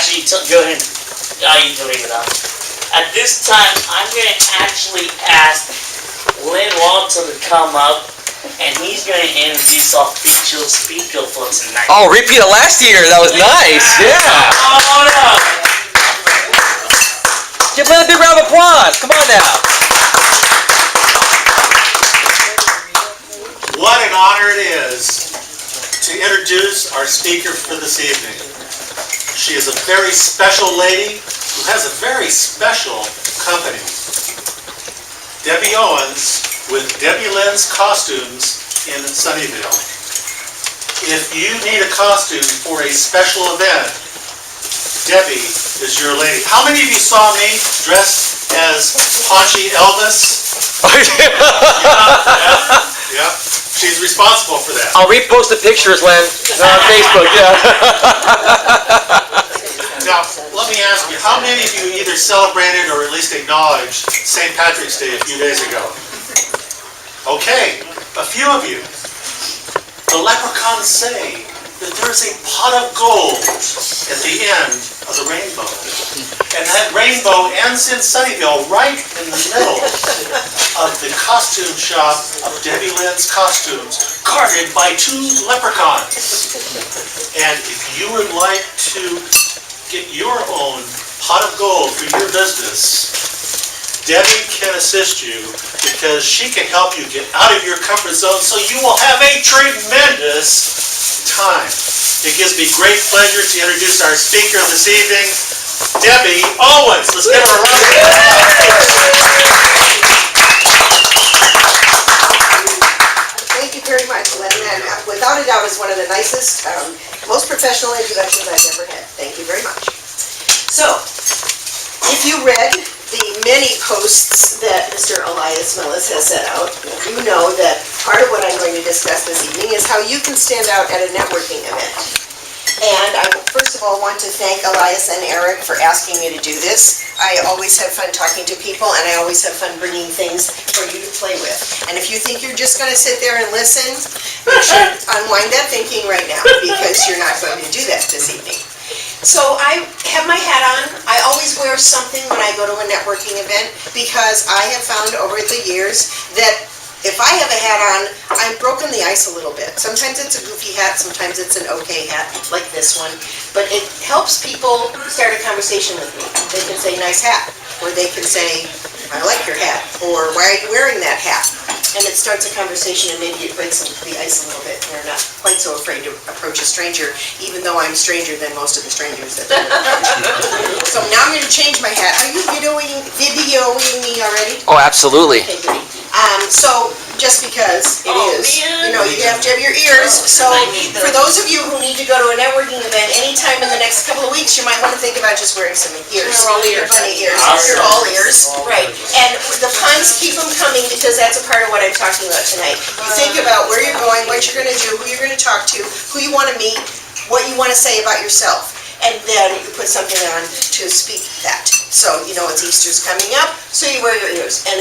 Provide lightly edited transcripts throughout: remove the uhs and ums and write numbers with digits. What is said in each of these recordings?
actually, go ahead. You can leave it up. At this time, I'm going to actually ask Lynn Walton to come up, and he's going to introduce our featured speaker for tonight. Oh, repeat of last year. That was nice. Yeah. Come on up. Give Lynn a big round of applause. Come on now. What an honor it is to introduce our speaker for this evening. She is a very special lady who has a very special company. Debbie Owens with Debbie Lynn's Costumes in Sunnyvale. If you need a costume for a special event, Debbie is your lady. How many of you saw me dressed as Paunchy Elvis? Yeah. She's responsible for that. I'll repost the pictures, Len, on Facebook. Yeah. Now, let me ask you, how many of you either celebrated or at least acknowledged St. Patrick's Day a few days ago? Okay, a few of you. The leprechauns say that there's a pot of gold at the end of the rainbow. And that rainbow ends in Sunnyvale, right in the middle of the costume shop of Debbie Lynn's Costumes, guarded by 2 leprechauns. And if you would like to get your own pot of gold for your business, Debbie can assist you because she can help you get out of your comfort zone so you will have a tremendous time. It gives me great pleasure to introduce our speaker this evening, Debbie Owens. Let's give her a round of applause. Thank you very much, Lynn, and without a doubt is one of the nicest, most professional introductions I've ever had. Thank you very much. So, if you read the many posts that Mr. Elias Melas has set out, you know that part of what I'm going to discuss this evening is how you can stand out at a networking event. And I first of all want to thank Elias and Eric for asking me to do this. I always have fun talking to people, and I always have fun bringing things for you to play with. And if you think you're just going to sit there and listen, you should unwind that thinking right now, because you're not going to do that this evening. So I have my hat on. I always wear something when I go to a networking event, because I have found over the years that if I have a hat on, I've broken the ice a little bit. Sometimes it's a goofy hat, sometimes it's an okay hat, like this one. But it helps people start a conversation with me. They can say, nice hat. Or they can say, I like your hat. Or why are you wearing that hat? And it starts a conversation, and maybe it breaks the ice a little bit. And they're not quite so afraid to approach a stranger, even though I'm stranger than most of the strangers that they approach. So now I'm going to change my hat. Are you videoing me already? Oh, absolutely. Okay, good. So, just because it is, man. you know, you have to have your ears. So, for those of you who need to go to a networking event anytime in the next couple of weeks, you might want to think about just wearing some ears. You're all ears. Bunny ears. Awesome. You're all ears. Right. And the puns, keep them coming, because that's a part of what I'm talking about tonight. You think about where you're going, what you're going to do, who you're going to talk to, who you want to meet, what you want to say about yourself. And then you put something on to speak that. So, you know, it's Easter's coming up, so you wear your ears. And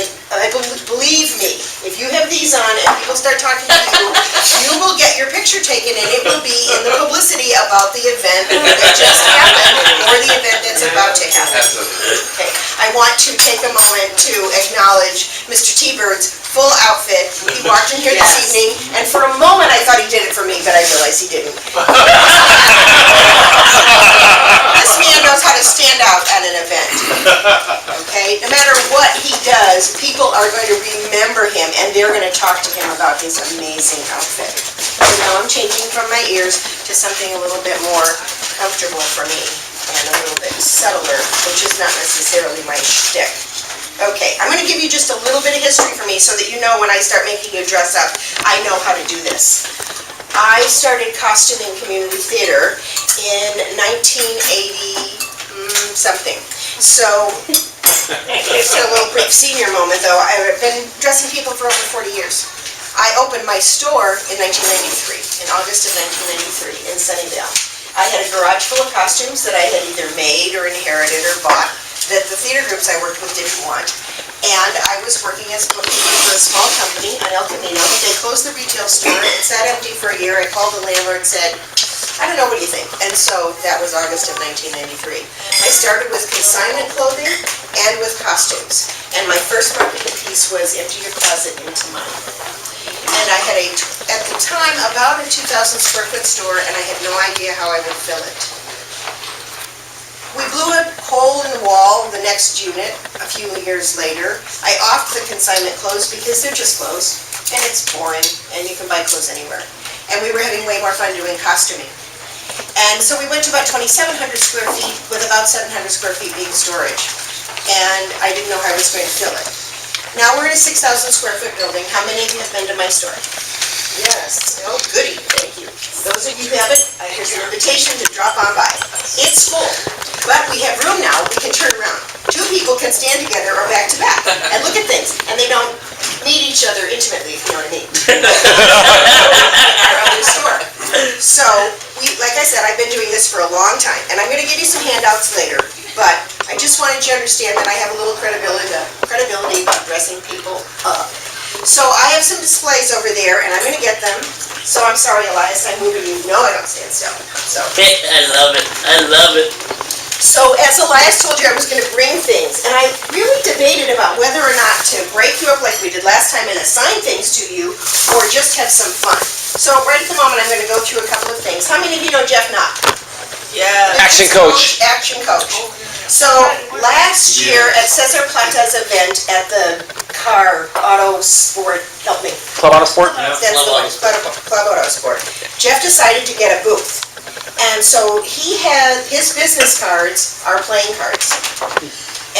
believe me, if you have these on and people start talking to you, you will get your picture taken, and it will be in the publicity about the event that just happened, or the event that's about to happen. Okay. I want to take a moment to acknowledge Mr. T-Bird's full outfit. He walked in here this evening, and for a moment I thought he did it for me, but I realized he didn't. This man knows how to stand out at an event. Okay? No matter what he does, people are going to remember him, and they're going to talk to him about his amazing outfit. So now I'm changing from my ears to something a little bit more comfortable for me, and a little bit subtler, which is not necessarily my shtick. Okay, I'm going to give you just a little bit of history for me so that you know when I start making you dress up, I know how to do this. I started costuming community theater in 1980 something. So, it's a little brief senior moment though. I've been dressing people for over 40 years. I opened my store in 1993, in August of 1993 in Sunnyvale. I had a garage full of costumes that I had either made or inherited or bought that the theater groups I worked with didn't want. And I was working as a bookkeeper for a small company on El Camino. They closed the retail store. It sat empty for a year. I called the landlord and said, I don't know, what do you think? And so that was August of 1993. I started with consignment clothing and with costumes. And my first marketing piece was Empty Your Closet into Mine. And I had at the time, about a 2,000 square foot store, and I had no idea how I would fill it. We blew a hole in the wall the next unit a few years later. I offed the consignment clothes because they're just clothes, and it's boring, and you can buy clothes anywhere. And we were having way more fun doing costuming. And so we went to about 2,700 square feet, with about 700 square feet being storage. And I didn't know how I was going to fill it. Now we're in a 6,000 square foot building. How many of you have been to my store? Yes. Oh, goody. Thank you. Those of you who haven't, here's an invitation to drop on by. It's full, but we have room now. We can turn around. Two people can stand together or back to back and look at things, and they don't meet each other intimately, if you know what I mean. Our other store. So, like I said, I've been doing this for a long time, and I'm going to give you some handouts later, but I just wanted you to understand that I have a little credibility about dressing people up. So I have some displays over there, and I'm going to get them. So I'm sorry, Elias, I'm moving you. No, I don't stand still. So. I love it. I love it. So as Elias told you, I was going to bring things, and I really debated about whether or not to break you up like we did last time and assign things to you, or just have some fun. So right at the moment, I'm going to go through a couple of things. How many of you know Jeff Knott? Yeah. Action coach. Action coach. So last year at Cesar Plata's event at the car auto sport, help me. Club Auto Sport? That's the one, Club Auto Sport. Jeff decided to get a booth. And so he had, his business cards are playing cards.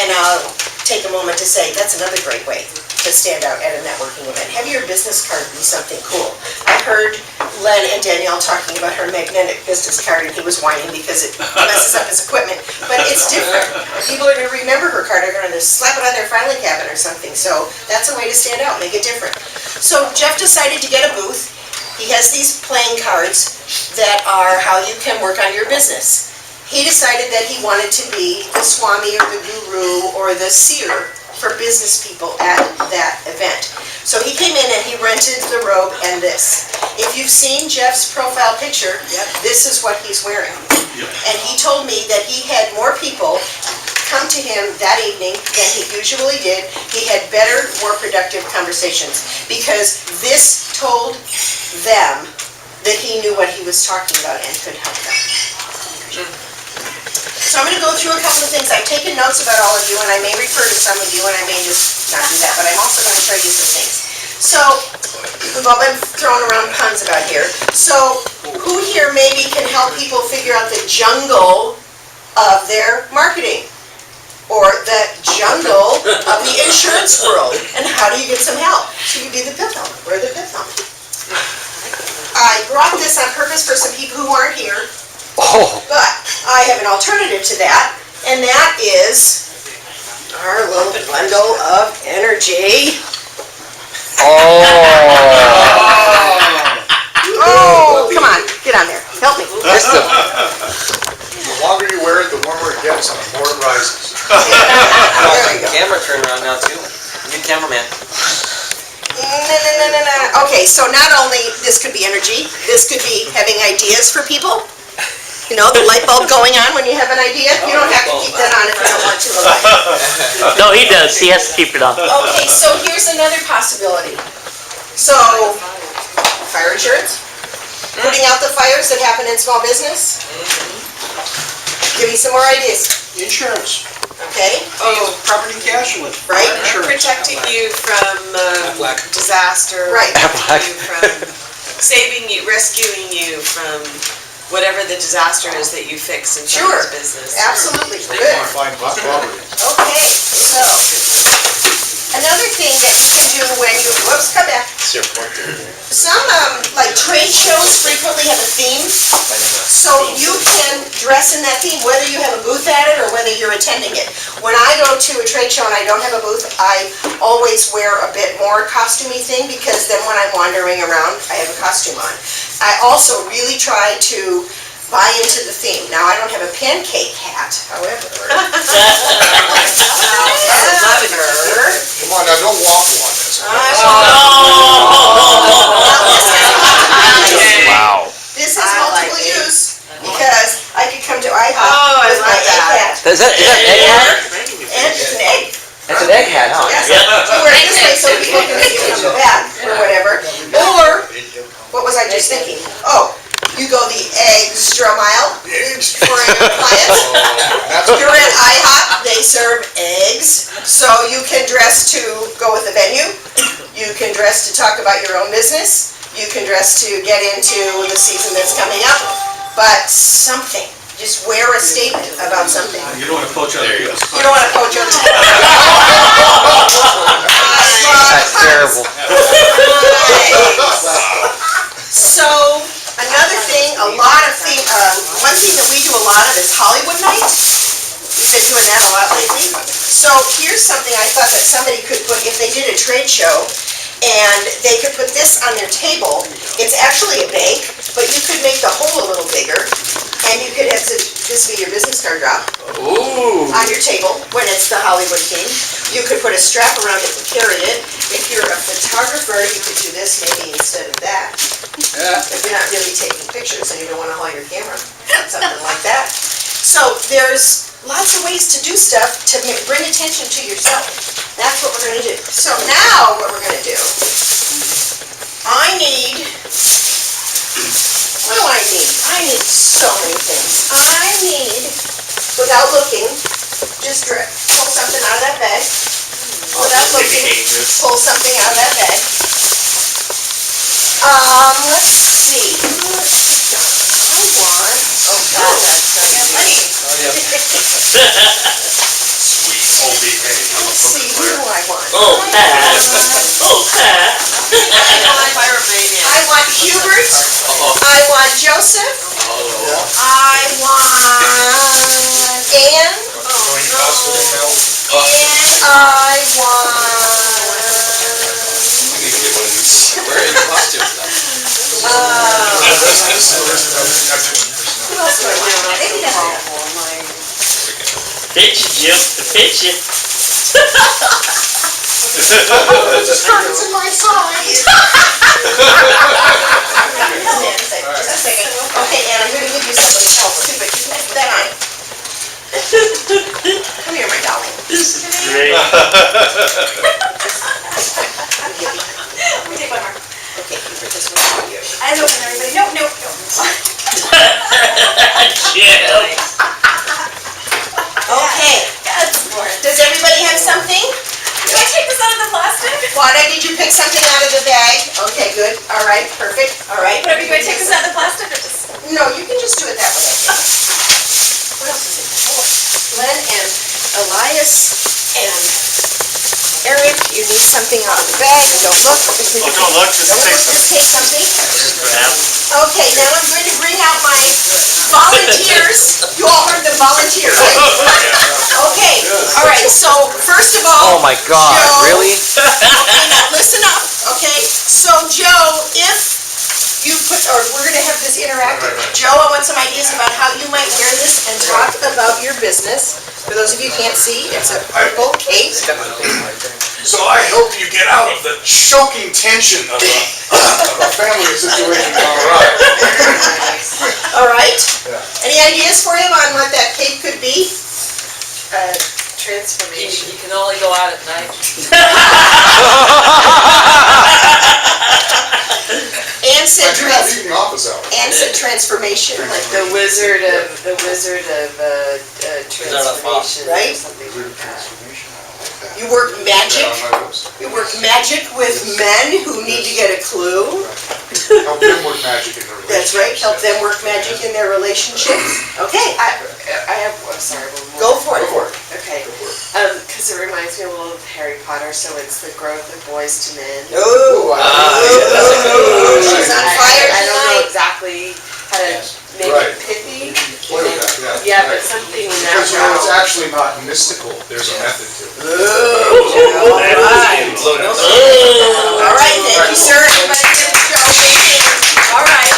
And I'll take a moment to say, that's another great way to stand out at a networking event. Have your business card be something cool. I heard Len and Danielle talking about her magnetic business card, and he was whining because it messes up his equipment. But it's different. People are going to remember her card. They're going to slap it on their filing cabinet or something. So that's a way to stand out, make it different. So Jeff decided to get a booth. He has these playing cards that are how you can work on your business. He decided that he wanted to be the Swami or the Guru or the seer for business people at that event. So he came in and he rented the robe and this. If you've seen Jeff's profile picture, this is what he's wearing. And he told me that he had more people come to him that evening than he usually did. He had better, more productive conversations because this told them that he knew what he was talking about and could help them. So I'm going to go through a couple of things. I've taken notes about all of you, and I may refer to some of you, and I may just not do that, but I'm also going to show you some things. So, we've all been throwing around puns about here. So, who here maybe can help people figure out the jungle of their marketing? Or the jungle of the insurance world? And how do you get some help? So you be the fifth helmet. We're the fifth helmet. I brought this on purpose for some people who aren't here. Oh. But I have an alternative to that, and that is our little bundle of energy. Oh. Oh, come on, get on there, help me. The longer you wear it, the warmer it gets and the more it rises. There we go. Camera turn around now too. New cameraman. No. Okay, so not only this could be energy, this could be having ideas for people. You know, the light bulb going on when you have an idea. You don't have to keep that on if you don't want to. No, he does. He has to keep it on. Okay, so here's another possibility. So, fire insurance? Putting out the fires that happen in small business? Give me some more ideas. Insurance. Okay? Oh, property casualty. Right? Protecting you from disaster. Right. Protecting you from saving you, rescuing you from whatever the disaster is that you fix in Sure. someone's business. Absolutely. Good. Find property. Okay, so another thing that you can do when you, whoops, come back. Some like trade shows frequently have a theme, so you can dress in that theme, whether you have a booth at it or whether you're attending it. When I go to a trade show and I don't have a booth, I always wear a bit more costumey thing because then when I'm wandering around, I have a costume on. I also really try to buy into the theme. Now, I don't have a pancake hat, however. Come on, now don't waffle on this. Wow. This has multiple use. IHOP Oh, I with my love egg that. hat. Is that egg hat? And it's an egg. It's an egg hat, huh? Yes, Yep. you wear it this way so people can see it from the back or whatever. Or, what was I just thinking? Oh, you go the extra mile for your clients. You're at IHOP, they serve eggs, so you can dress to go with the venue. You can dress to talk about your own business. You can dress to get into the season that's coming up. But something, just wear a statement about something. You don't want to poach other people's You don't want to coach other people. That's terrible. So, another thing, one thing that we do a lot of is Hollywood nights. We've been doing that a lot lately. So here's something I thought that somebody could put, if they did a trade show, and they could put this on their table. It's actually a bank, but you could make the hole a little bigger, and you could have this be your business card drop Ooh. on your table when it's the Hollywood King. You could put a strap around it to carry it. If you're a photographer, you could do this maybe instead of that. If you're not really taking pictures and you don't want to haul your camera, something like that. So there's lots of ways to do stuff to bring attention to yourself. That's what we're going to do. So now what we're going to do, I need, what do I need? I need so many things. I need, without looking, just pull something out of that bag. Without looking, pull something out of that bag. Let's see. I want, oh God, that's money. Sweet, oh, behave. Let's see, who do I want? Oh, Pat. Oh, Pat. I want Hubert. I want Joseph. I want Ann. Join us with the mail. And I want, You need to get one of these. Where are the costumes now? who else do I want? Maybe that's it. Pitch you, Jim. The pitch you. It's in my size. Just a second. Okay, Ann, I'm gonna give you something else too, but you can put that on. Come here, my darling. This is great. Okay, Hubert, this one's for you. I don't know everybody. No. Jim. Okay, does everybody have something? Can I take this out of the plastic? Wanda, did you pick something out of the bag? Okay, good, all right, perfect, all right. Whatever, do I take this out of the plastic or just? No, you can just do it that way, I think. What else is in there? Oh, Glenn and Elias and Eric, you need something out of the bag, don't look. Oh, don't look, just Don't take look, just take something. Crap. Okay, now I'm going to bring out my volunteers. You all heard the volunteer, right? Okay, all right, so first of all. Oh my God, Joe- really? Okay, now listen up, okay? So Joe, if you put, or we're gonna have this interactive. Joe, I want some ideas about how you might wear this and talk about your business. For those of you who can't see, it's a purple cape. So I hope you get out of the choking tension of a family situation. All right? Any ideas for him on what that cape could be? Transformation. You can only go out at night. Ann said I do have evening office hours. Ann said transformation, like The wizard of transformation, Right? or something like that. you work magic. On my website. You work magic with men who need to get a clue. Help them work magic in their relationship. That's right, help them work magic in their relationships. Okay, I have, I'm sorry, one more. go for it. Okay, because it reminds me a little of Harry Potter, so it's the growth of boys to men. Oh, she's on fire I don't know tonight. exactly how to make Right. it pithy. Play with that, Yeah, but something in that Because, you know, it's realm. actually not mystical, there's a method to it. All right, thank you, sir. Everybody give Joe a big hand. All right,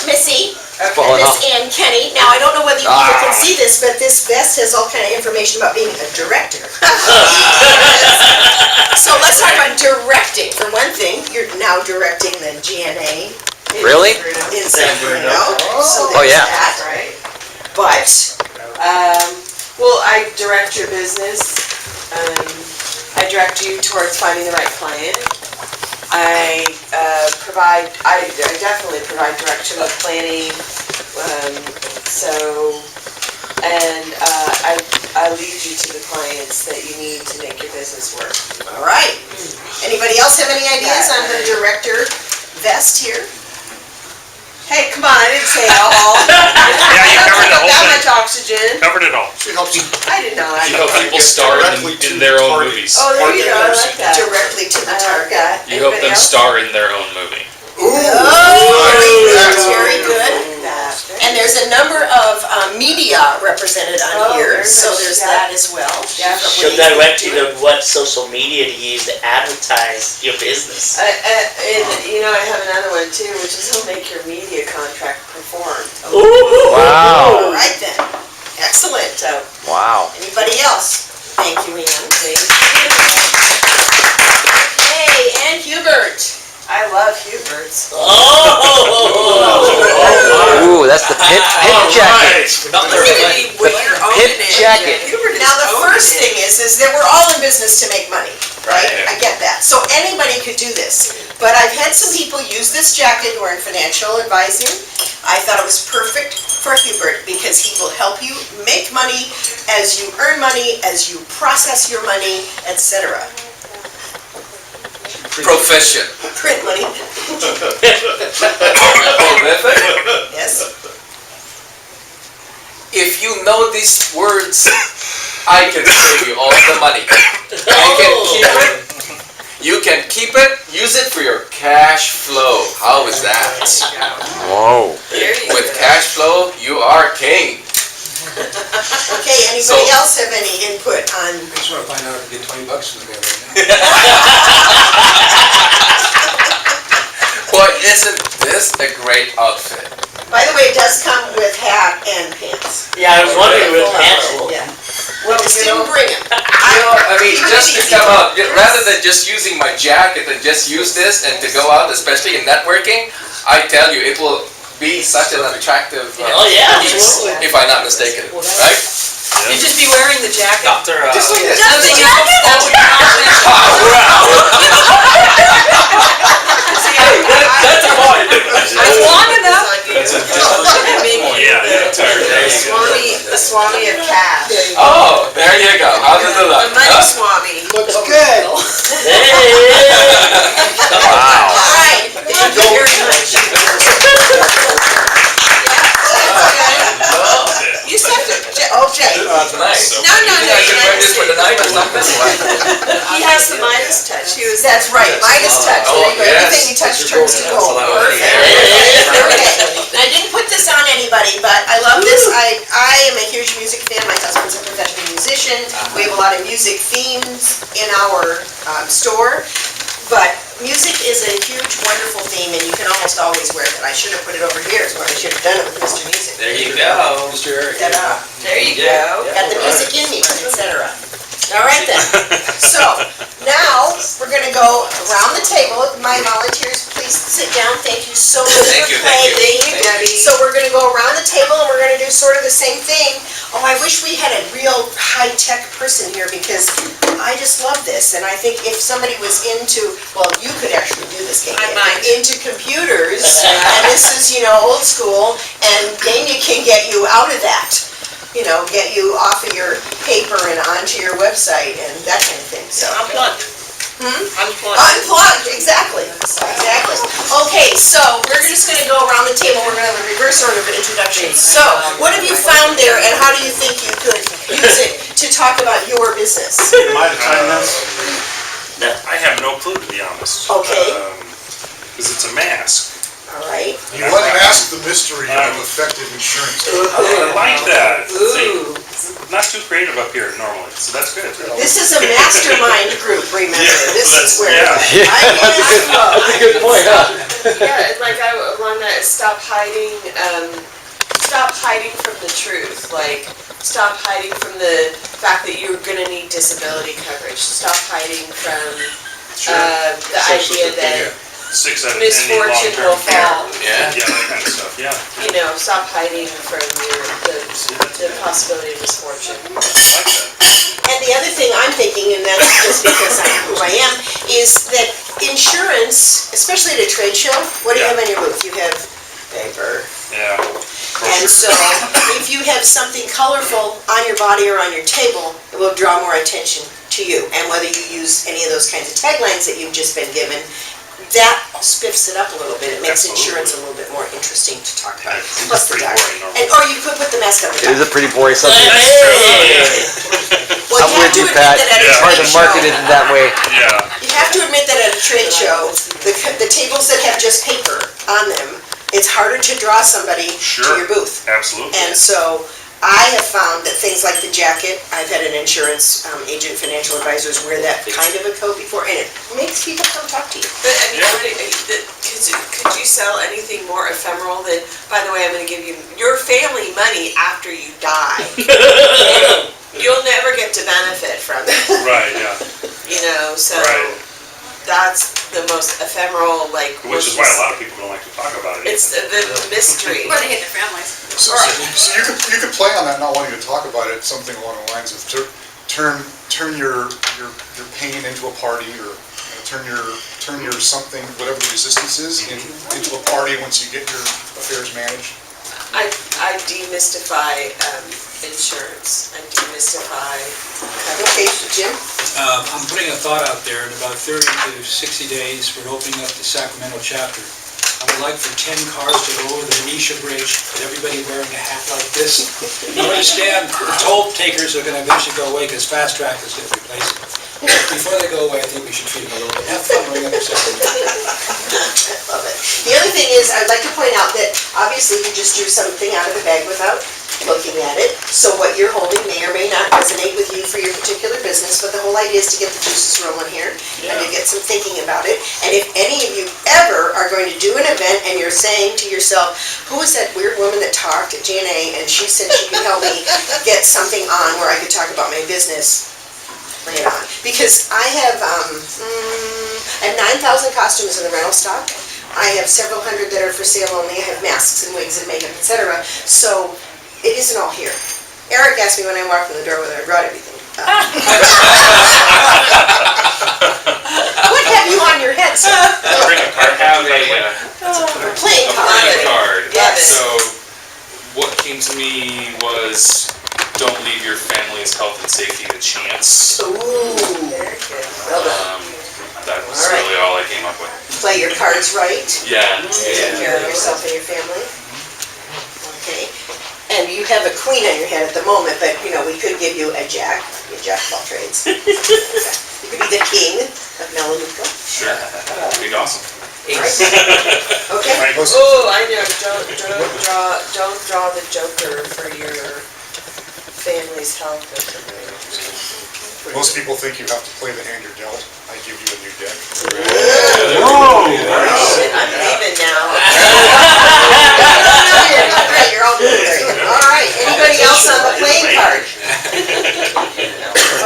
Missy, Falling Miss off. Ann Kenny. Now, I don't know whether you people can see this, but this vest has all kind of information about being a director. So let's talk about directing. For one thing, you're now directing the GNA Really? in San Bruno. So Oh, there's yeah. that. Right? But Well, I direct your business. I direct you towards finding the right client. I definitely provide direction with planning. I lead you to the clients that you need to make your business work. All right. Anybody else have any ideas on her director vest here? Hey, come on, I didn't say it all. Yeah, you covered the whole That thing. much oxygen. Covered it all. She helps you. I did not. You help people star in their own movies. Oh, there you go, I like that. Directly to the I like target. that. You help Anybody them else? star in their own movie. Oh, very good. That. And there's a number of media represented on Oh, here, very so good. there's Yeah. that as well. She'll direct you to what social media to use to advertise your business. And you know, I have another one too, which is he'll make your media contract perform. All Wow. right then. Excellent. Wow. Anybody else? Thank you, Ann. Hey, and Hubert. I love Hubert's. Ooh, that's the pip jacket. Put your own Pip name. jacket. Hubert is Now, the owning first it. thing is that we're all in business to make money, right? I get that. So anybody could do this. But I've had some people use this jacket who are in financial advising. I thought it was perfect for Hubert because he will help you make money as you earn money, as you process your money, etc. Profession. Print money. Prolific. Yes. If you know these words, I can save you all the money. I can keep it. You can keep it, use it for your cash flow. How is that? Whoa. There you With go. cash flow, you are king. Okay, anybody else have any input on? I just want to find out if I get $20 from the guy right now. Boy, isn't this a great outfit? By the way, it does come with hat and pants. Yeah, I was wondering with Full pants. outfit, yeah. Well, just didn't bring them. I mean, just to come out, rather than just using my jacket and just use this and to go out, especially in networking, I tell you, it will be such an attractive Oh, yeah, piece, absolutely. if I'm not mistaken, right? You just be wearing the jacket. Just like this. Nothing else that would That's a point. I'm long enough. That's a The Swami of cash. Oh, there you go. How does it The look? money Huh? Swami. Looks good. Wow. All right. Thank you very much. You said it. Okay. That's nice. No, no, no. I should wear this for the night or something. He has the Midas touch. He was. That's right. Midas touch. There you go. Oh, yes. Everything you touch turns to gold. Perfect. Hey. Okay. And I didn't put this on anybody, but I love this. I am a huge music fan. My husband's a professional musician. We have a lot of music themes in our store. But music is a huge, wonderful theme, and you can almost always wear it. I should have put it over here, is where I should have done it with Mr. Music. There you go. Mr. Eric. Ta-da. There you go. Got the music in me, etc. All right then. So now we're going to go around the table. My volunteers, please sit down. Thank you so much Thank for you, thank you. playing. Thank you, Debbie. So we're going to go around the table and we're going to do sort of the same thing. Oh, I wish we had a real high-tech person here because I just love this. And I think if somebody was into, well, you could actually do this game. I might. Into computers, and this is, old school, and then you can get you out of that. Get you off of your paper and onto your website and that kind of thing, so. Unplugged. Unplugged. Unplugged, exactly. Okay, so we're just gonna go around the table, we're gonna have a reverse order of introductions. So, what have you found there and how do you think you could use it to talk about your business? Am I the time this? I have no clue, to be honest. Okay. Because it's a mask. All right. You unmask the mystery of effective insurance. I like that. Ooh. Not too creative up here normally, so that's good. This is a mastermind group, remember? This is where Yeah. ideas flow. Good point, huh? Yeah, like I want to stop hiding from the truth. Like, stop hiding from the fact that you're gonna need disability coverage. Stop hiding from the idea that 6 out of 10 need misfortune long-term will care. fall. Yeah. Yeah, that kind of stuff, yeah. You know, stop hiding from the possibility of misfortune. I like that. And the other thing I'm thinking, and that's just because I'm who I am, is that insurance, especially at a trade show, what do you Yeah. have on your booth? You have paper. Yeah. And so, if you have something colorful on your body or on your table, it will draw more attention to you. And whether you use any of those kinds of taglines that you've just been given, that spiffs it up a little bit. It makes insurance a little bit more interesting to talk about. It's Plus the pretty duck. boring normally. And, or you could put the mask on the It is duck. a pretty boring subject. Well, I'm you have with to you, admit Pat. that at a It's hard to trade market show- it that way. Yeah. You have to admit that at a trade show, the tables that have just paper on them, it's harder to draw somebody to Sure. your booth. Absolutely. And so I have found that things like the jacket, I've had an insurance agent, financial advisors wear that kind of a coat before, and it makes people come talk to you. But I mean, could you sell anything more ephemeral than, by the way, I'm gonna give you your family money after you die? You'll never get to benefit from it, Right, yeah. you know, so Right. that's the most ephemeral, like. Which is why a lot of people don't like to talk about it. It's the mystery. Or they hate their families. So you could play on that, not wanting to talk about it, something along the lines of turn your pain into a party, or turn your something, whatever the resistance is, into a party once you get your affairs managed. I demystify insurance. I demystify. Okay, Jim? I'm putting a thought out there. In about 30 to 60 days, we're opening up the Sacramento chapter. I would like for 10 cars to go over the Venetia Bridge, with everybody wearing a hat like this. You understand, the toll takers are going to eventually go away because Fast Track is going to replace them. Before they go away, I think we should treat them a little bit. Have fun ringing up Sacramento. Love it. The other thing is, I'd like to point out that obviously you just drew something out of the bag without looking at it. So what you're holding may or may not resonate with you for your particular business, but the whole idea is to get the juices rolling here and to get some thinking about it. And if any of you ever are going to do an event and you're saying to yourself, who was that weird woman that talked at GNA and she said she could help me get something on where I could talk about my business? Lay it on. Because I have 9,000 costumes in the rental stock. I have several hundred that are for sale only. I have masks and wigs and makeup, etc. So it isn't all here. Eric asked me when I walked in the door whether I brought everything. What have you on your head, sir? I have A playing a card. playing card. Yes. So what came to me was, don't leave your family's health and safety to chance. Ooh. Very good. Well done. That was All right. really all I came up with. Play your cards right. Yeah. Take care of yourself and your family. Okay. And you have a queen on your head at the moment, but you know, we could give you a jack of all trades. Okay. You could be the king of Melanuca. Sure. That'd be awesome. Okay. Oh, I know. Don't draw the Joker for your family's health. Most people think you have to play the hand you're dealt. I give you a new deck. Shit, I'm leaving now. You're all doing very good. All right. Anybody else on the playing card?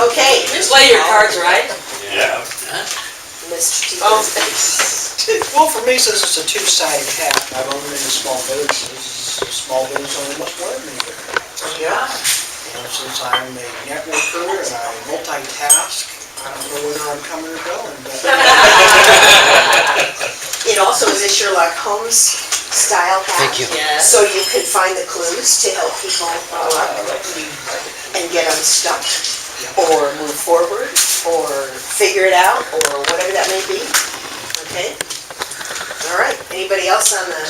Okay. Play your cards right. Yeah. Mr. Oh. Well, for me, since it's a two-sided hat, I've only been in small businesses. Small business only much more than me. Yeah. And since I'm a networker and I multitask, I don't know whether I'm coming or going, but It also is a Sherlock Holmes style hat. Thank you. Yes. So you can find the clues to help people and get unstuck, or move forward, or figure it out, or whatever that may be. Okay? All right. Anybody else on the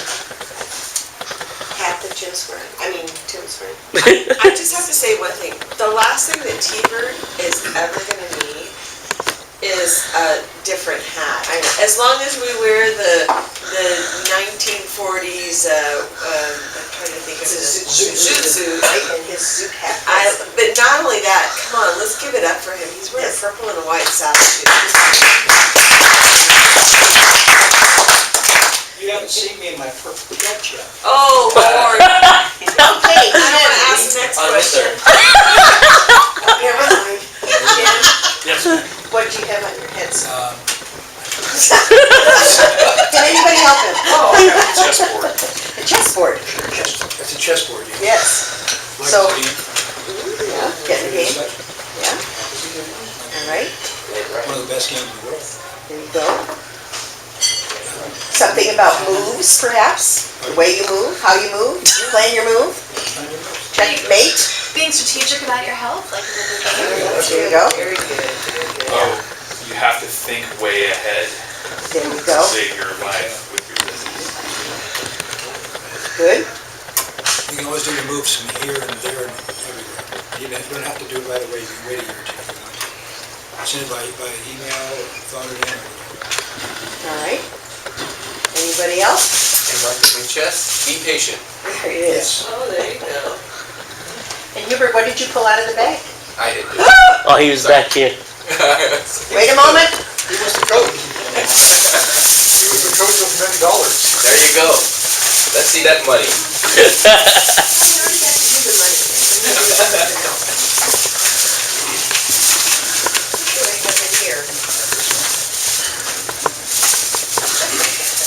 hat that Tim's wearing? Tim's wearing. I just have to say one thing. The last thing that T-Bird is ever gonna need is a different hat. As long as we wear the 1940s, I'm trying to think of it, zoot suit. Right, and his suit hat. But not only that, come on, let's give it up for him. He's wearing a purple and a white saddle suit. you haven't seen me in my purple dress yet. Oh, Lord. Okay, I don't want to ask the next question. never mind. Jim, Yes, ma'am. what do you have on your head, sir? moves, perhaps? The way you move, how you move, plan your move? Checkmate? Being strategic about your health, like. There you go. Very good, very good. Oh, you have to think way ahead There you to go. save your life with your business. Good. You can always do your moves from here and there and everywhere. You don't have to do it right away, you can wait a year or two if you want to. Send it by email, or phone it in, or whatever. All right. Anybody else? And like in chess, be patient. There it is. Oh, there you go. And Hubert, what did you pull out of the bag? I did Oh, he was back here. this. Wait a moment. He was the coach. He was the coach of many dollars. There you go. Let's see that money.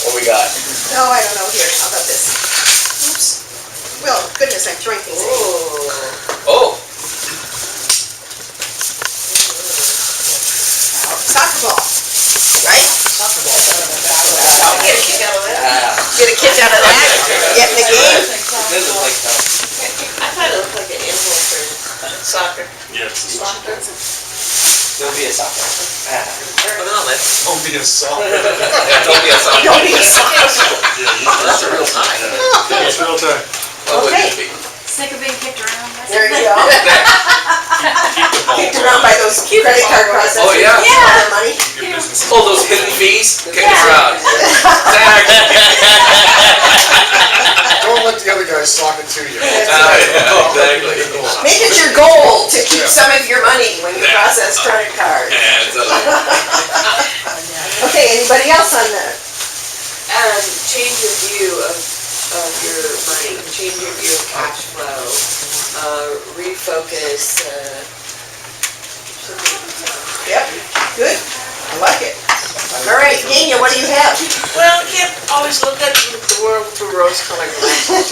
What we got? No, I don't know. Here, how about this? Oops. Well, goodness, I'm throwing things at you. Oh, Soccer ball, right? Get a kick out of that. Get a kick out of that. Get in the game. this is like I thought it looked like an animal for soccer. Yes. Don't be a soccer. Put it on, man. Don't be a soft. Yeah, don't be a soccer. Don't be a soccer. That's a real time. It's real time. What would Okay. it be? Sick of being kicked around. There you go. Kicked around by those credit card processors. Oh, yeah. with all their money. Your business. Oh, those hidden fees? Kick Yeah. around. Exactly. Don't let the other guys talk it to you. Exactly. Make it your goal to keep some of your money when you process credit cards. Okay, anybody else on that? Change your view of your money, change your view of cash flow, refocus, Yep, good. I like it. All right, Daniel, what do you have? well, you can't always look at the world through rose-colored glasses.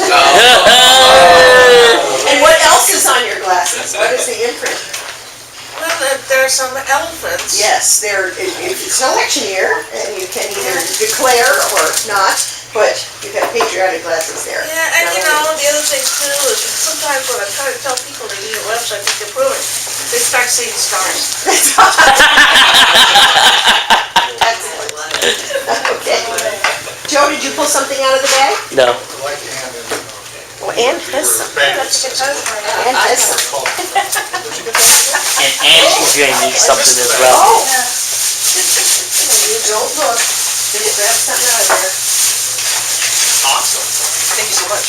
And what else is on your glasses? What is the imprint? Well, there are some elephants. Yes, it's election year, and you can either declare or not, but you have patriotic glasses there. Yeah, and you know, the other thing too is sometimes when I try to tell people to use your website to improve it, they start seeing stars. Okay. Joe, did you pull something out of the bag? No. Like Ann and, Oh, Ann has some. That's a good husband. Ann has some. And Angie's gonna need something as well. Oh. You don't look. Did you grab something out of there? Awesome. Thank you so much.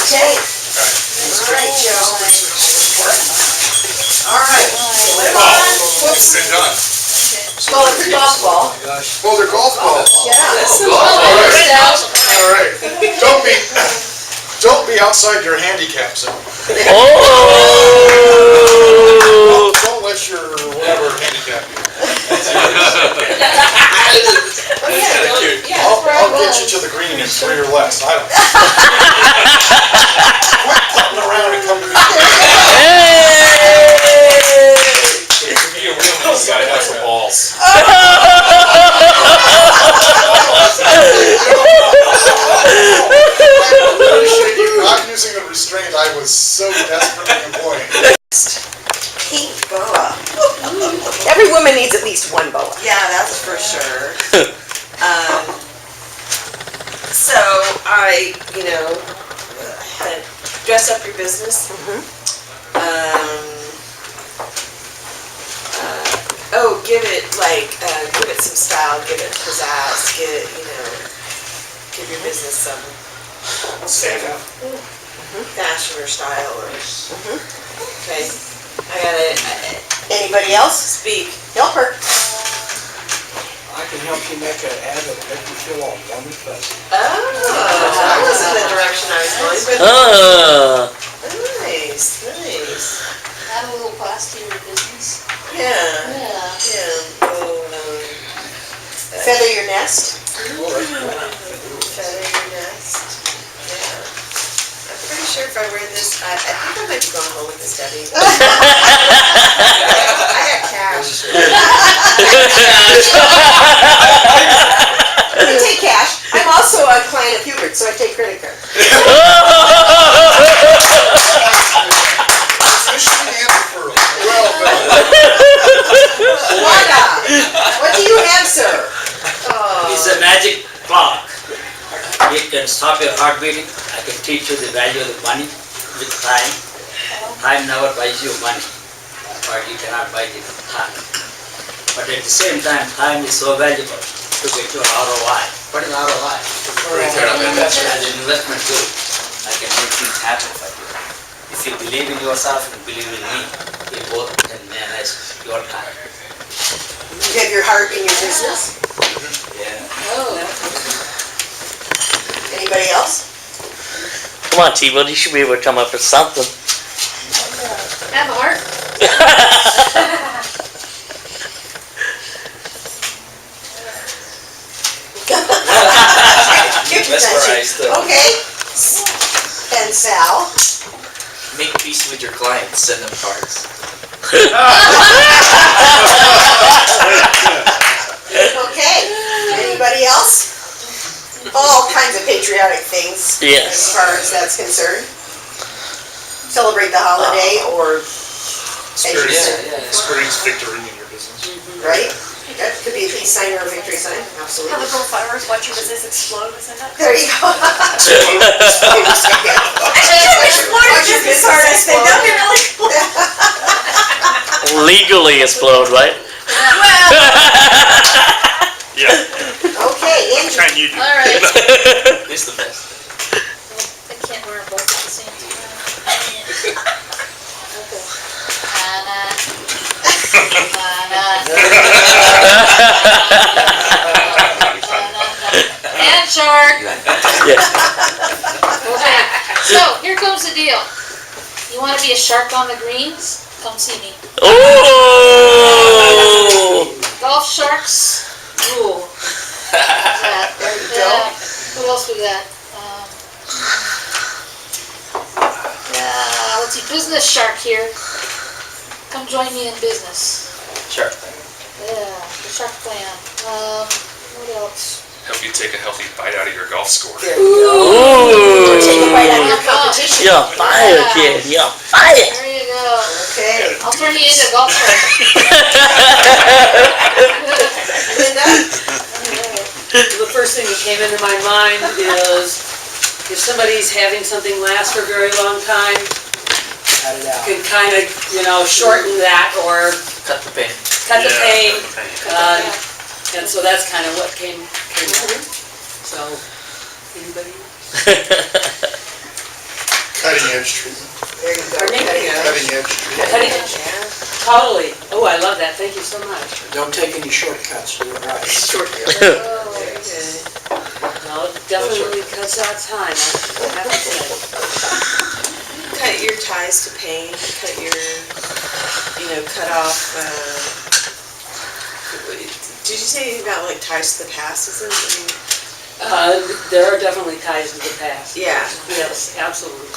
Okay. All right, Joe. All right. Whoops. they're done. Well, it's a golf ball. Oh, they're golf balls. Yeah. All right. Don't be outside your handicap zone. Oh! Don't let your whatever handicap you. I'll get you to the green in 3 or less. I don't. Quit putting around and come to me. To be a real man, you gotta have some balls. I appreciate you not using a restraint I was so desperately employing. Pink boa. Every woman needs at least one boa. Yeah, that's for sure. So I, had dress up your business. Give it some style, give it pizzazz, give your business some fashion or style or, okay. I gotta Anybody else? speak. Help her. I can help you make an ad that'll make you feel all warm and fuzzy. Oh, that wasn't the direction I was going, but nice. Add a little class to your business. Yeah. Feather your nest. Feather your nest. Yeah. I'm pretty sure if I wear this, I think I might be going home with this, Debbie. I got cash. You take cash. I'm also a client of secret, so I take credit card. You should answer for us. Well done. Wanda, what do you have, sir? It's a magic clock. It can stop your heart beating. I can teach you the value of the money with time. Time never buys you money, but you cannot buy the time. But at the same time, time is so valuable to get your ROI. What is ROI? Return on investment. As an investment too. I can make things happen for you. If you believe in yourself and believe in me, we both can manage your time. You have your heart in your business? Yeah. Anybody else? Come on, T-Bone, you should be able to come up with something. Have a heart? Mesmerized. Okay. And Sal? Make peace with your clients, send them cards. Okay. Anybody else? All kinds of patriotic things. Yes. As far as that's concerned. Celebrate the holiday or, Experience victory in your business. right? That could be a peace sign or a victory sign, Have a absolutely. girl fireworks, watch your business explode, isn't it? There you go. Actually, explode your business card, I think, that'd be really cool. Legally explode, right? Yeah, Okay, Andrew. trying you do. All right. This is the best. I can't wear both at the same time. And shark. Yes. Okay. So here comes the deal. You want to be a shark on the greens? Come see me. Oh! Golf sharks rule. That. There you go. What else we got? Let's see, business shark here. Come join me in business. Sure. Yeah, the shark plan. What else? Help you take a healthy bite out of your golf score. There you go. Ooh! Take a bite out of your competition. You're fired, kid. You're fired. There you go. Okay. I'll turn you into a golf shark. Linda? The first thing that came into my mind is if somebody's having something last for a very long time, Cut it out. you can kind of, shorten that or Cut the pain. cut the pain. Yeah. And so that's kind of what came up. So, anybody? Cutting edge treatment. There you go. Pardon me? Cutting edge treatment. Cutting edge. Totally. Oh, I love that. Thank you so much. Don't take any shortcuts, do it right. Well, it definitely cuts out time, I have to say. Cut your ties to pain, cut your, cut off, did you say anything about like ties to the past, isn't it? There are definitely ties to the past. Yeah. Yes, absolutely.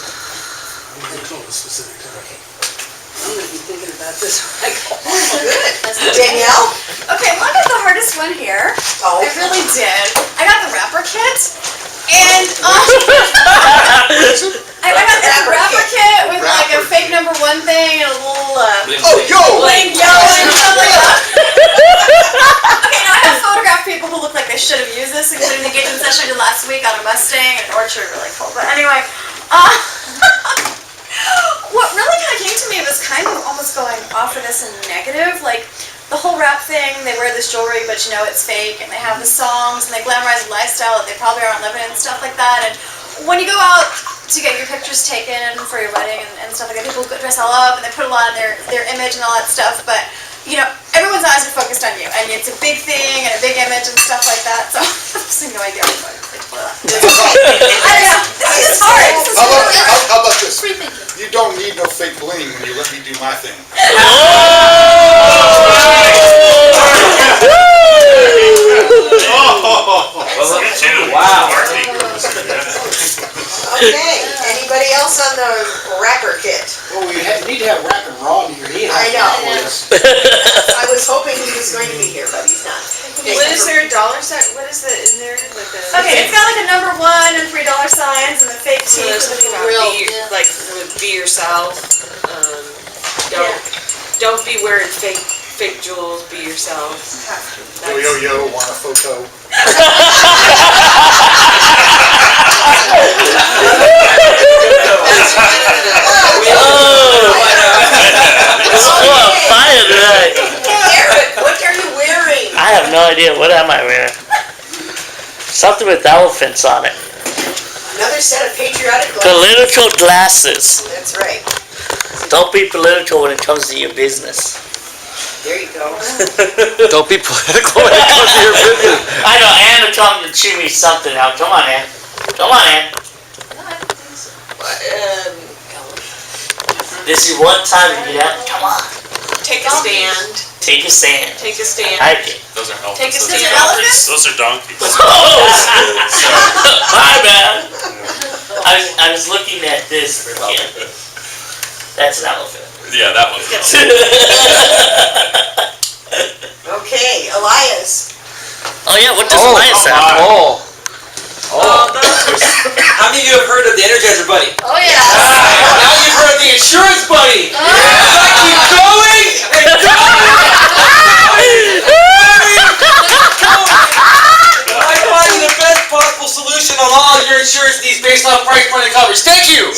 I'm gonna be thinking about this when I go home. Danielle? Okay, well, I got the hardest one here. Oh. I really did. I got the wrapper kit, and I got this wrapper kit with like a fake number 1 thing and a little Oh, yo! bling yellow and stuff like that. Okay, now I have photographed people who look like they should have used this, including the engagement session I did last week on a Mustang and an orchard, really cool. But anyway, what really kind of came to me was kind of almost going off of this in negative, like the whole rap thing, they wear this jewelry but it's fake, and they have the songs and they glamorize the lifestyle that they probably aren't living and stuff like that. And when you go out to get your pictures taken for your wedding and stuff like that, people dress all up and they put a lot in their image and all that stuff, but everyone's eyes are focused on you, and it's a big thing and a big image and stuff like that, so I have no idea what I don't know, this is hard. This is really hard. How about this? Free thinking. You don't need no fake bling when you let me do my thing. Wow. Okay, anybody else on the wrapper kit? Well, we need to have Rack and Raw in here. I know. I was hoping he was going to be here, but he's not. What is there a dollar sign? What is that in there? Okay, it's got like a number 1 and $3 signs and the fake So teeth. there's with something the about real- like be yourself. Don't be wearing fake jewels. Be yourself. Yo, yo, yo, want a photo? Fire tonight. Eric, what are you wearing? I have no idea. What am I wearing? Something with elephants on it. Another set of patriotic glasses. Political glasses. That's right. Don't be political when it comes to your business. There you go. Don't be political when it comes to your business. I know Ann will come to chew me something out. Come on, Ann. Come on, Ann. This is one time to get out. Come on. Take a stand. Take a stand. Take a stand. I like it. Those are Take a elephants. stand. Those are donkeys. My bad. I was looking at this. That's an elephant. Yeah, that one's Okay, Elias. Oh yeah, what does Elias have? How many of you have heard of the Energizer Bunny? Oh, yeah. Now you've heard of the Insurance Bunny! I keep going and going I find you the best possible solution on all your insurance needs based on price point and coverage. Thank you!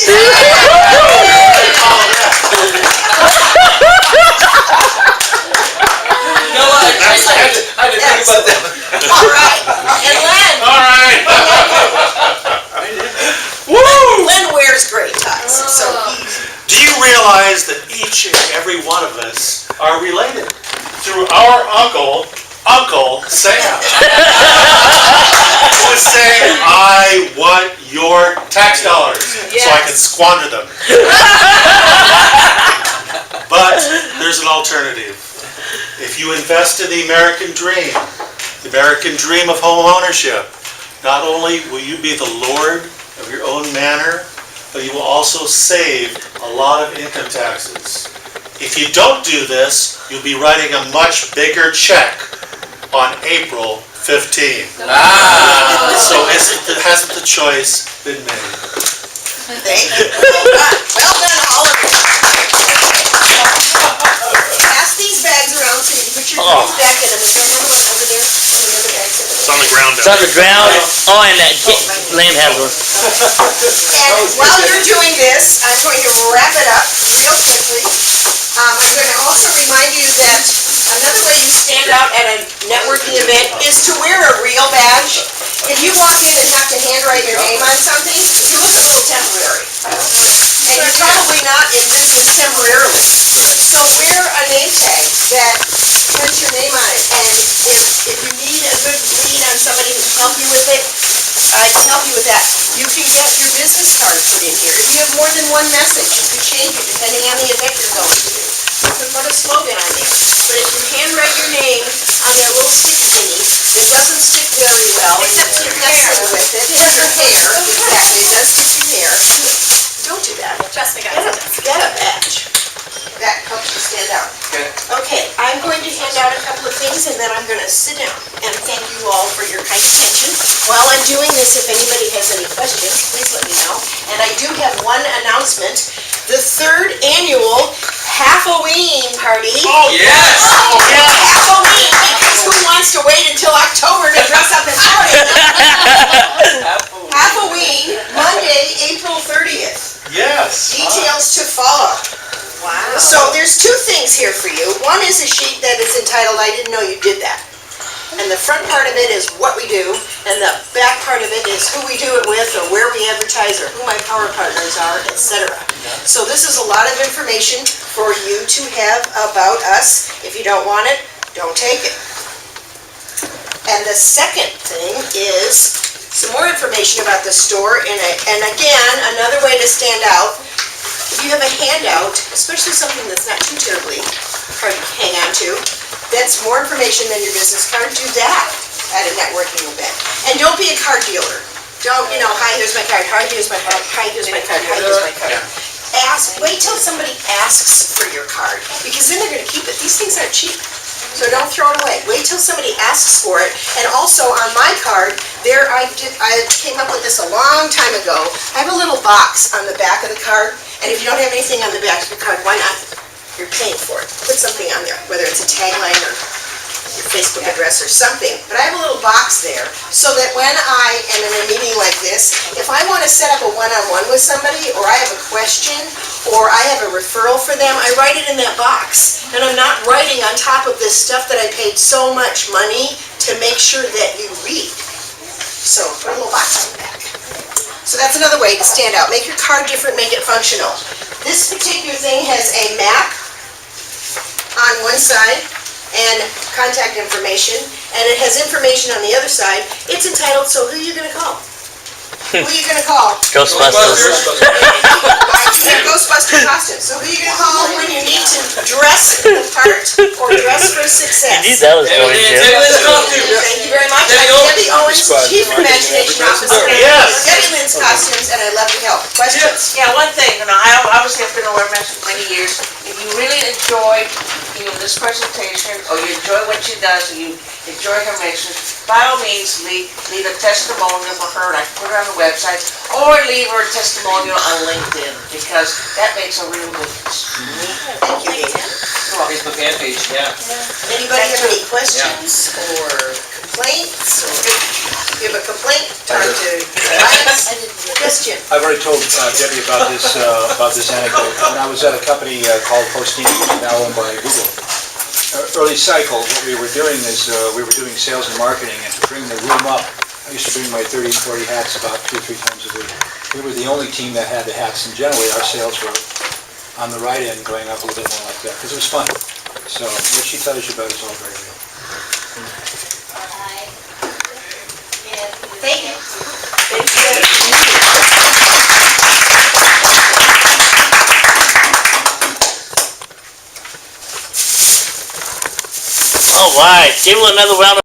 You know what? I had to think about that. Alright, and Len. Alright. Len wears great ties, so Do you realize that each and every one of us are related through our Uncle Sam? Who is saying, I want your tax dollars so I can squander them. But there's an alternative. If you invest in the American dream of home ownership, not only will you be the lord of your own manor, but you will also save a lot of income taxes. If you don't do this, you'll be writing a much bigger check on April 15th. So hasn't the choice been made? thank you. Well done, all of you. Pass these bags around so you can put your things back in them. Is there another one over there? Any other bags over there? It's on the ground It's on the ground. Oh, and that Lane has one. And while you're doing this, I'm going to wrap it up real quickly. I'm going to also remind you that another way you stand out at a networking event is to wear a real badge. If you walk in and have to handwrite your name on something, you look a little temporary. And you're probably not in business temporarily. So wear a name tag that has your name on it. And if you need a good lead on somebody who can help you with it, I can help you with that. You can get your business card put in here. If you have more than one message, you can change it depending on the event you're going to. You can put a slogan on there. But if you handwrite your name on that little sticky thingy, it doesn't stick very well. Except to your messing hair. with it. It's your hair, exactly. It does get your hair. Don't do that. Trust me, guys. Get a badge. That helps you stand out. Okay, I'm going to hand out a couple of things and then I'm going to sit down. And thank you all for your kind attention. While I'm doing this, if anybody has any questions, please let me know. And I do have one announcement. The 3rd annual Halloween party. Oh, yes! Halloween, because who wants to wait until October to dress up as party? Halloween, Monday, April 30th. Yes. Details to follow. Wow. So there's 2 things here for you. One is a sheet that is entitled, I didn't know you did that. And the front part of it is what we do, and the back part of it is who we do it with, or where we advertise, or who my power partners are, etc. So this is a lot of information for you to have about us. If you don't want it, don't take it. And the second thing is some more information about the store, and again, another way to stand out. If you have a handout, especially something that's not too terribly hard to hang on to, that's more information than your business card, do that at a networking event. And don't be a card dealer. Don't, hi, here's my card, hi, here's my card, hi, here's my card, hi, here's my card. Wait till somebody asks for your card, because then they're gonna keep it. These things aren't cheap. So don't throw it away. Wait till somebody asks for it. And also on my card, I came up with this a long time ago. I have a little box on the back of the card, and if you don't have anything on the back of the card, why not? You're paying for it. Put something on there, whether it's a tagline or your Facebook address or something. But I have a little box there so that when I am in a meeting like this, if I want to set up a one-on-one with somebody, or I have a question, or I have a referral for them, I write it in that box. And I'm not writing on top of this stuff that I paid so much money to make sure that you read. So put a little box on the back. So that's another way to stand out. Make your card different, make it functional. This particular thing has a map on one side and contact information, and it has information on the other side. It's entitled, So Who You Gonna Call? Who you gonna call? Ghostbusters. Ghostbuster costume. So who you gonna call when you need to dress the part or dress for success? You knew that was going to. Thank you very much. I'm Debbie Owens, Chief Imagination Officer. Yes. Debbie Lynn's Costumes, and I'd love to help. Questions? Yeah, one thing, and I obviously have been aware of this for many years. If you really enjoy this presentation, or you enjoy what she does, or you enjoy her mixes, by all means, leave a testimonial for her, like put her on the website, or leave her a testimonial on LinkedIn, because that makes a real difference. Thank you, Dave. Facebook fan page, yeah. Anybody have any questions or complaints? Or if you have a complaint, talk to Elias. Yes, Jim. I've already told Debbie about this anecdote. When I was at a company called Postini, now owned by Google. Early cycle, what we were doing is we were doing sales and marketing, and to bring the room up, I used to bring my 30, 40 hats about 2 or 3 times a week. We were the only team that had the hats, and generally our sales were on the right end, going up a little bit more like that, because it was fun. So what she tells you about is all very real. Thank you. Thank you. All right, give her another round of